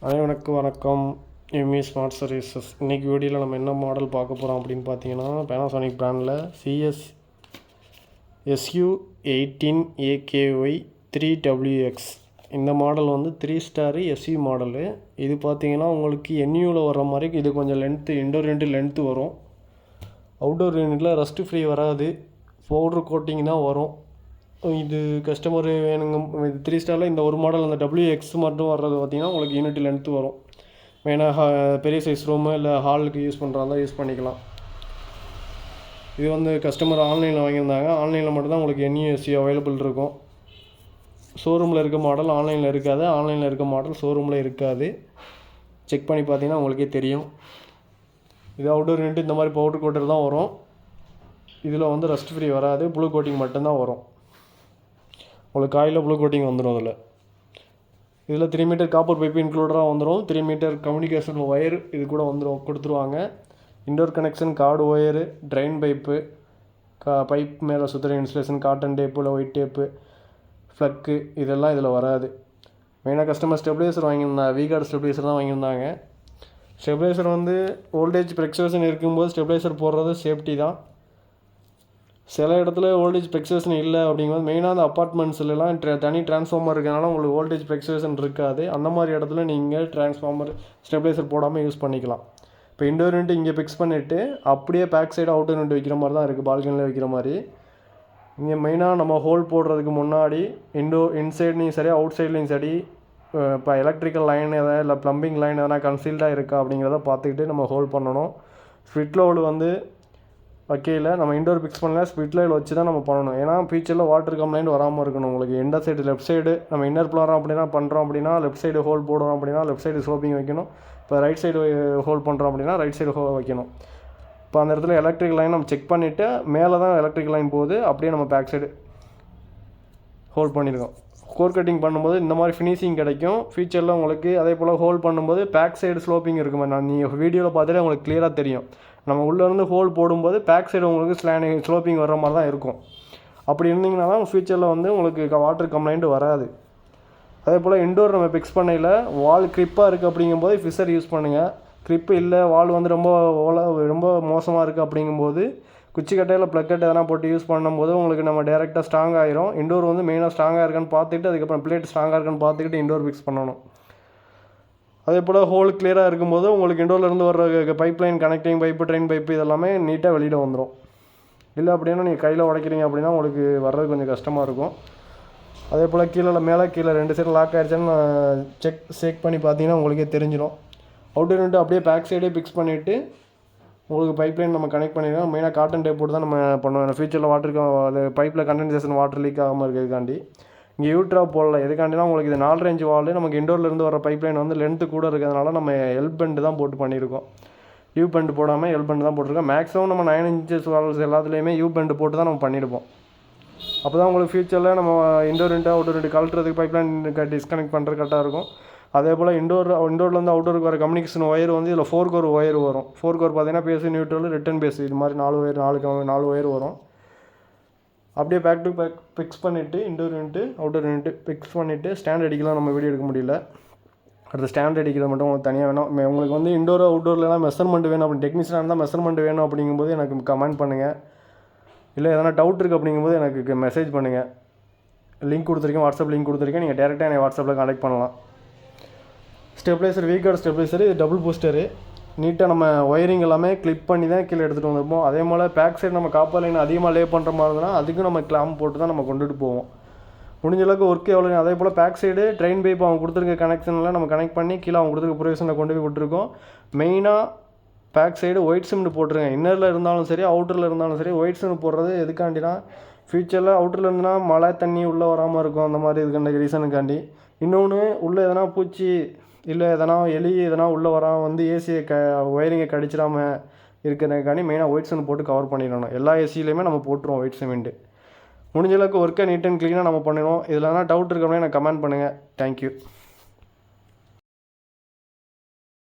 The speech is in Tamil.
அனைவருக்கும் வணக்கம். M E smart services. இன்றைக்கி வீடியோவில் நம்ம என்ன மாடல் பார்க்க போகிறோம் அப்படின்னு பார்த்தீங்கன்னா, பேனாசோனிக் பிராண்டில் CSSU18AKY 3WX இந்த மாடல் வந்து 3 ஸ்டார் SU மாடலு. இது பார்த்தீங்கன்னா உங்களுக்கு NUவில் வர மாதிரி இது கொஞ்சம் லென்த்து, இன்டோர் யூனிட் லென்த்து வரும். அவுட்டோர் யூனிட்டில் ரஸ்ட்டு ஃப்ரீ வராது, பவுட்ரு கோட்டிங் தான் வரும். இது கஸ்டமர் வேணுங்க. இது 3 ஸ்டாரில் இந்த ஒரு மாடல் அந்த WX மட்டும் வர்றது பார்த்திங்கன்னா உங்களுக்கு யூனிட் லென்த்து வரும். மெயினாக பெரிய சைஸ் ரூமு இல்லை ஹாலுக்கு யூஸ் பண்ணுறாங்க யூஸ் பண்ணிக்கலாம். இது வந்து கஸ்டமர் ஆன்லைனில் வாங்கியிருந்தாங்க. ஆன்லைனில் மட்டும்தான் உங்களுக்கு NUSU அவைலபிள் இருக்கும். ஷோரூமில் இருக்க மாடல் ஆன்லைனில் இருக்காது, ஆன்லைனில் இருக்க மாடல் ஷோரூமில் இருக்காது. செக் பண்ணி பார்த்தீங்கன்னா உங்களுக்கே தெரியும். இது அவுட்டோர் யூனிட் இந்த மாதிரி பவுடர் கோட்டர் தான் வரும். இதில் வந்து ரஸ்ட் ஃப்ரீ வராது, ப்ளூ கோட்டிங் மட்டும்தான் வரும். உங்களுக்கு காயில் ப்ளூ கோட்டிங் வந்துடும். இதில் 3 மீட்டர் காப்பர் பைப்பு இன்க்ளூடராக வந்துடும். 3 மீட்டர் கம்யூனிகேஷன் ஒயர் இது கூட கொடுத்துருவாங்க. Indoor connection, card wire, drain pipe, pipe மேலே சுற்றுற இன்சுலேஷன், காட்டன் டேப்பு இல்லை ஒயிட் டேப்பு, ஃப்ளக்கு இதெல்லாம் இதில் வராது. மெயினாக கஸ்டமர் ஸ்டெபிலைசர் வாங்கியிருந்தாங்க. விகார்டு ஸ்டெபிலைசர் தான் வாங்கியிருந்தாங்க. ஸ்டெபிலைசர் வந்து வோல்டேஜ் ஃப்ளக்சுவேஷன் இருக்கும்போது ஸ்டெபிலைசர் போடுறது சேஃப்டி தான். சில இடத்துல வோல்டேஜ் ஃப்ளக்சுவேஷன் இல்லை அப்படிங்கும்போது, மெயினாக அந்த அப்பார்ட்மெண்ட்ஸ்லாம் தனி டிரான்ஸ்ஃபார்மர் இருக்கிறனால உங்களுக்கு வோல்டேஜ் ஃப்ளக்சுவேஷன் இருக்காது. அந்த மாதிரி இடத்துல நீங்கள் டிரான்ஸ்ஃபார்மர் ஸ்டெபிலைசர் போடாமல் யூஸ் பண்ணிக்கலாம். இப்போ இன்டோர் யூனிட் இங்கே ஃபிக்ஸ் பண்ணிவிட்டு அப்படியே பேக் சைடு அவுட்டர் யூனிட் வைக்கிற மாதிரி தான் இருக்குது, பால்கனியில் வைக்கிற மாதிரி. இங்கே மெயினாக நம்ம ஹோல் போடுறதுக்கு முன்னாடி இன்சைட்லேயும் சரி அவுட் சைட்லேயும் சரி இப்போ எலக்ட்ரிக்கல் லைன் எதாவது இல்லை ப்ளம்பிங் லைன் எதனா கன்சீல்டாக இருக்கா அப்படிங்கிறத பார்த்துக்கிட்டு நம்ம ஹோல் பண்ணணும். ஸ்பிட் லோடு வந்து வைக்கையில் நம்ம இன்டோர் ஃபிக்ஸ் பண்ணல, ஸ்பிட் லைட் வச்சு தான் நம்ம பண்ணணும். ஏன்னா ஃபியூச்சரில் வாட்டர் கம்ப்ளைண்ட் வராமல் இருக்கணும். உங்களுக்கு எந்த சைடு லெஃப்ட் சைடு நம்ம இன்னர் பிளாரம் அப்படின்னா பண்ணுறோம் அப்படின்னா லெஃப்ட் சைடு ஹோல் போடுறோம் அப்படின்னா லெஃப்ட் சைடு ஸ்லோப்பிங் வைக்கணும். இப்போ ரைட் சைடு ஹோல் பண்ணுறோம் அப்படின்னா ரைட் சைடு ஹோல் வைக்கணும். இப்போ அந்த இடத்துல எலக்ட்ரிக் லைன் நம்ம செக் பண்ணிவிட்டு மேலே தான் எலக்ட்ரிக் லைன் போகுது, அப்படியே நம்ம பேக் சைடு ஹோல் பண்ணியிருக்கோம். கோர் கட்டிங் பண்ணும்போது இந்த மாதிரி ஃபினிஷிங் கிடைக்கும் ஃபியூச்சரில் உங்களுக்கு. அதே போல் ஹோல் பண்ணும்போது பேக் சைடு ஸ்லோப்பிங் இருக்குமா, நீங்கள் வீடியோவில் பார்த்துட்டு உங்களுக்கு கிளியராக தெரியும். நம்ம உள்ளேருந்து ஹோல் போடும்போது பேக் சைடு உங்களுக்கு ஸ்லோப்பிங் வர்ற மாதிரி தான் இருக்கும். அப்படி இருந்தீங்கன்னா தான் ஃபியூச்சரில் வந்து உங்களுக்கு வாட்டர் கம்ப்ளைண்ட் வராது. அதே போல் இன்டோர் நம்ம ஃபிக்ஸ் பண்ணையில் வால் க்ரிப்பாக இருக்குது அப்படிங்கும்போது ஃபிஷர் யூஸ் பண்ணுங்கள். க்ரிப்பு இல்லை, வால் வந்து ரொம்ப மோசமாக இருக்குது அப்படிங்கும்போது குச்சி கட்டையில் ப்ளக் கட்டை எதனா போட்டு யூஸ் பண்ணும்போது உங்களுக்கு நம்ம டேரெக்டாக ஸ்ட்ராங் ஆகிரும். இன்டோர் வந்து மெயினாக ஸ்ட்ராங்காக இருக்கான்னு பார்த்துக்கிட்டு அதுக்கப்புறம் பிளேட் ஸ்ட்ராங்காக இருக்கான்னு பார்த்துக்கிட்டு இன்டோர் ஃபிக்ஸ் பண்ணணும். அதே போல் ஹோல் கிளியராக இருக்கும்போது உங்களுக்கு இன்டோர்லேருந்து வர pipe line, connecting pipe, train pipe இதெல்லாமே நீட்டாக வெளியில் வந்துடும். இல்லை அப்படின்னா நீங்கள் கையில் உடைக்கிறீங்க அப்படின்னா உங்களுக்கு வர்றது கொஞ்சம் கஷ்டமாக இருக்கும். அதே போல் மேலே கீழே 2 சைடு லாக் ஆகிடுச்சான்னு செக் பண்ணி பார்த்தீங்கன்னா உங்களுக்கே தெரிஞ்சிடும். அவுட்டர் யூனிட் அப்படியே பேக் சைடே ஃபிக்ஸ் பண்ணிவிட்டு உங்களுக்கு பைப் லைன் நம்ம கனெக்ட் பண்ணிடுவோம். மெயினாக காட்டன் டேப் போட்டு தான் நம்ம பண்ணுவோம். ஃபியூச்சரில் வாட்டருக்கு அது பைப்பில் கண்டென்சேஷன் வாட்டர் லீக் ஆகாமல் இருக்கிறதுக்காண்டி. இங்கே யூட்ராப் போடல, எதுக்காண்டினா உங்களுக்கு இது 4 ரேஞ்ச் வால். நமக்கு இண்டோர்லேருந்து வர பைப் லைன் வந்து லென்த்து கூட இருக்கிறதுனால நம்ம எல் பெண்டு தான் போட்டு பண்ணியிருக்கோம். யூ பெண்டு போடாமல் எல் பெண்டு தான் போட்டிருக்கோம். மேக்ஸிமம் நம்ம 9 இன்ச்சஸ் வால்ஸ் எல்லாத்துலேயுமே யூ பெண்டு போட்டு தான் நம்ம பண்ணியிருப்போம். அப்போ தான் உங்களுக்கு ஃபியூச்சரில் நம்ம இண்டோர் யூனிட் அவுட்டோர் யூனிட் கழட்டுறதுக்கு பைப் லைன் டிஸ்கனெக்ட் பண்ணுறது கரெக்டாக இருக்கும். அதே போல் இண்டோர்லேருந்து அவுட்டோருக்கு வர கம்யூனிகேஷன் ஒயர் வந்து இதில் 4 கோர் ஒயர் வரும். 4 கோர் பார்த்தீங்கன்னா பேஸு, நியூட்ரல், ரிட்டன் பேஸு இது மாதிரி 4 ஒயர் வரும். அப்படியே பேக் டு பேக் ஃபிக்ஸ் பண்ணிவிட்டு indoor unit outdoor unit fix பண்ணிவிட்டு ஸ்டாண்ட் அடிக்கலாம். நம்ம வீடியோ எடுக்க முடியல, அடுத்த ஸ்டாண்ட் அடிக்கிறது மட்டும் உங்களுக்கு தனியாக வேணும். உங்களுக்கு வந்து இண்டோர் அவுட்டோர்லாம் மெஷர்மெண்ட் வேணும் அப்படி டெக்னீஷியனாக இருந்தால் மெஷர்மெண்ட் வேணும் அப்படிங்கும்போது எனக்கு கமெண்ட் பண்ணுங்கள். இல்லை எதனா டவுட் இருக்குது அப்படிங்கும்போது எனக்கு மெசேஜ் பண்ணுங்கள். லிங்க் கொடுத்துருக்கேன், வாட்ஸ்அப் லிங்க் கொடுத்துருக்கேன். நீங்கள் டேரெக்டாக என்னை வாட்ஸ்அப்பில் கான்டெக்ட் பண்ணலாம். ஸ்டெபிலைசர், விகார்டு ஸ்டெபிலைசர், இது டபுள் பூஸ்டரு. நீட்டாக நம்ம ஒயரிங் எல்லாமே கிளிப் பண்ணி தான் கீழே எடுத்துகிட்டு வந்திருப்போம். அதே போல் பேக் சைடு நம்ம காப்பர் லைன் அதிகமாக லே பண்ணுற மாதிரி இருந்ததுன்னா அதுக்கும் நம்ம கிளாம்ப் போட்டு தான் நம்ம கொண்டுட்டு போவோம். முடிஞ்ச அளவுக்கு ஒர்க்கு எவ்வளோ. அதே போல் பேக் சைடு ட்ரெயின் பைப் அவங்க கொடுத்துருக்க கனெக்ஷனில் நம்ம கனெக்ட் பண்ணி கீழே அவங்க கொடுத்துருக்க ப்ரொவிஷனில் கொண்டு போய் விட்டுருக்கோம். மெயினாக பேக் சைடு ஒயிட் சிமெண்ட் போட்டுருங்க. இன்னரில் இருந்தாலும் சரி அவுட்டரில் இருந்தாலும் சரி ஒயிட் சிமெண்ட் போடுறது எதுக்காண்டினா ஃபியூச்சரில் அவுட்டரில் இருந்துன்னா மழை தண்ணி உள்ளே வராமல் இருக்கும். அந்த மாதிரி இதுக்காண்டி ரீசனுக்காண்டி. இன்னொன்று உள்ளே எதனா பூச்சி இல்லை எதனா எலி எதனா உள்ளே வராமல் வந்து ஏசியை ஒயரிங்கை கடிச்சிடாமல் இருக்கிறதுக்காண்டி மெயினாக ஒயிட் சிமெண்ட் போட்டு கவர் பண்ணிடணும். எல்லா ஏசியிலையுமே நம்ம போட்டுருவோம் ஒயிட் சிமெண்ட்டு. முடிஞ்ச அளவுக்கு ஒர்க்கை நீட் அண்ட் க்ளீனாக நம்ம பண்ணிடுவோம். இதில் எதனா டவுட் இருக்க அப்படின்னா எனக்கு கமெண்ட் பண்ணுங்கள். தேங்க்யூ.